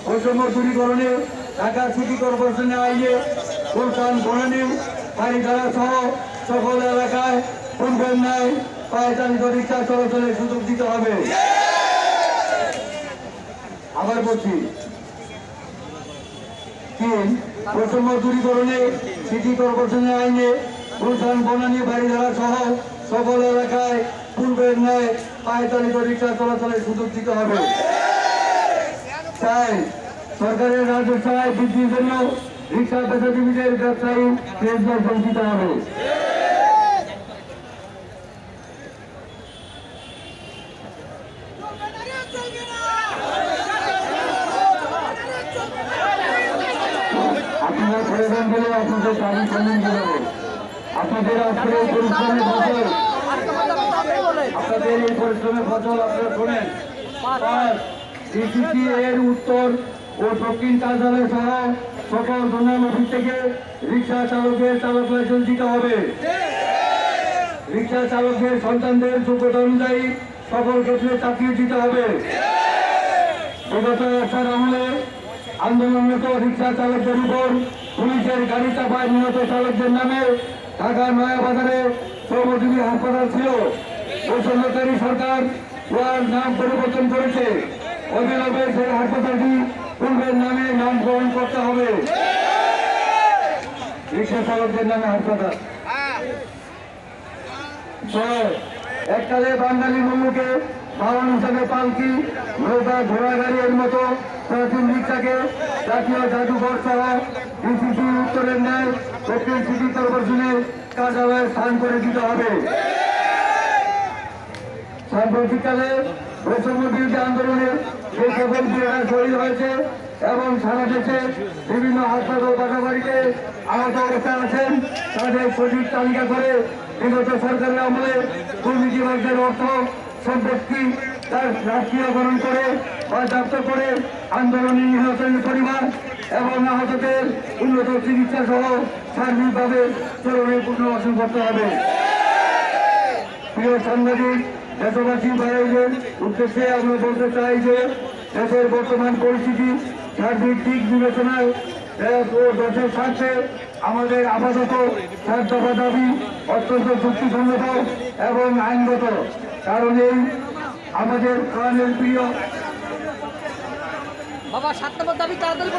বৈষম্য দূরীকরণে ঢাকা সিটি কর্পোরেশনের আইনে গুলশান বনানী বাড়িধারা সহ সকল এলাকায় পূর্বের ন্যায় পায়চালিত রিক্সা চলাচলের সুযোগ দিতে হবে। আবার বলছি, ৩. বৈষম্য দূরীকরণে সিটি কর্পোরেশনের আইনে গুলশান বনানী বাড়িধারা সহ সকল এলাকায় পূর্বের ন্যায় পায়চালিত রিক্সা চলাচলের সুযোগ দিতে হবে। ৪. সরকারের রাজস্ব আয় বৃদ্ধির জন্য রিক্সা পেশাজীবীদের ব্যবসায়ী ট্রেড লাইসেন্স দিতে হবে। আপনারা প্রয়োজন গেলে আপনাদের দাবি সম্মান জানাবো। আপনাদের আজকের এই পরিশ্রমের ফসল, আপনাদের এই পরিশ্রমের ফসল আপনারা শোনেন। ডিসিসি এর উত্তর ও দক্ষিণ কার্যালয় সহ সকল জোনাল অফিস থেকে রিক্সা চালকের চালক লাইসেন্স দিতে হবে। রিক্সা চালকের সন্তানদের যোগ্যতা অনুযায়ী সকল ক্ষেত্রে চাকরি দিতে হবে। বিগত বছর আমলে আন্দোলনরত রিক্সা চালকদের উপর পুলিশের গাড়ি চাপায় নিহত চালকদের নামে ঢাকা নয়াবাজারে শ্রমজীবী হাসপাতাল ছিল। বৈষম্যকারী সরকার ওয়ার নাম পরিবর্তন করেছে। অবিলম্বে সেই হাসপাতালটি পূর্বের নামে নামকরণ করতে হবে। রিক্সা চালকদের নামে হাসপাতাল। এককালে বাঙালি মুল্লুকে বাহন হিসাবে পালকি, নৌকা, ঘোড়া গাড়ির মতো প্রাচীন রিক্সাকে জাতীয় জাদুঘর সহ ডিসিসি উত্তরের ন্যায় দক্ষিণ সিটি কর্পোরেশনের কার্যালয়ে স্থান করে দিতে হবে। সাম্প্রতিককালে বৈষম্য বিরোধী আন্দোলনে যে সকল বীরেরা শহীদ হয়েছে এবং সারা দেশে বিভিন্ন হাসপাতাল বাসাবাড়িতে আহত অবস্থায় আছেন, তাদের সঠিক তালিকা করে বিগত সরকারের আমলে দুর্নীতিবাজদের অর্থ সম্পত্তি তার রাষ্ট্রীয়করণ করে বাজেয়াপ্ত করে আন্দোলনে নিহতের পরিবার এবং আহতদের উন্নত চিকিৎসা সহ সার্বিকভাবে চরমের পুনর্বাসন করতে হবে। প্রিয় সাংবাদিক, দেশবাসী ভাইদের উদ্দেশ্যে আমরা বলতে চাই যে দেশের বর্তমান পরিস্থিতি সার্বিক দিক বিবেচনায় ও দেশের স্বার্থে আমাদের আপাতত 4 দফা দাবি অত্যন্ত যুক্তিসঙ্গত এবং আইনগত। কারণ এই আমাদের প্রাণের প্রিয় বাবা 7 নম্বর দাবি তাড়াতাড়ি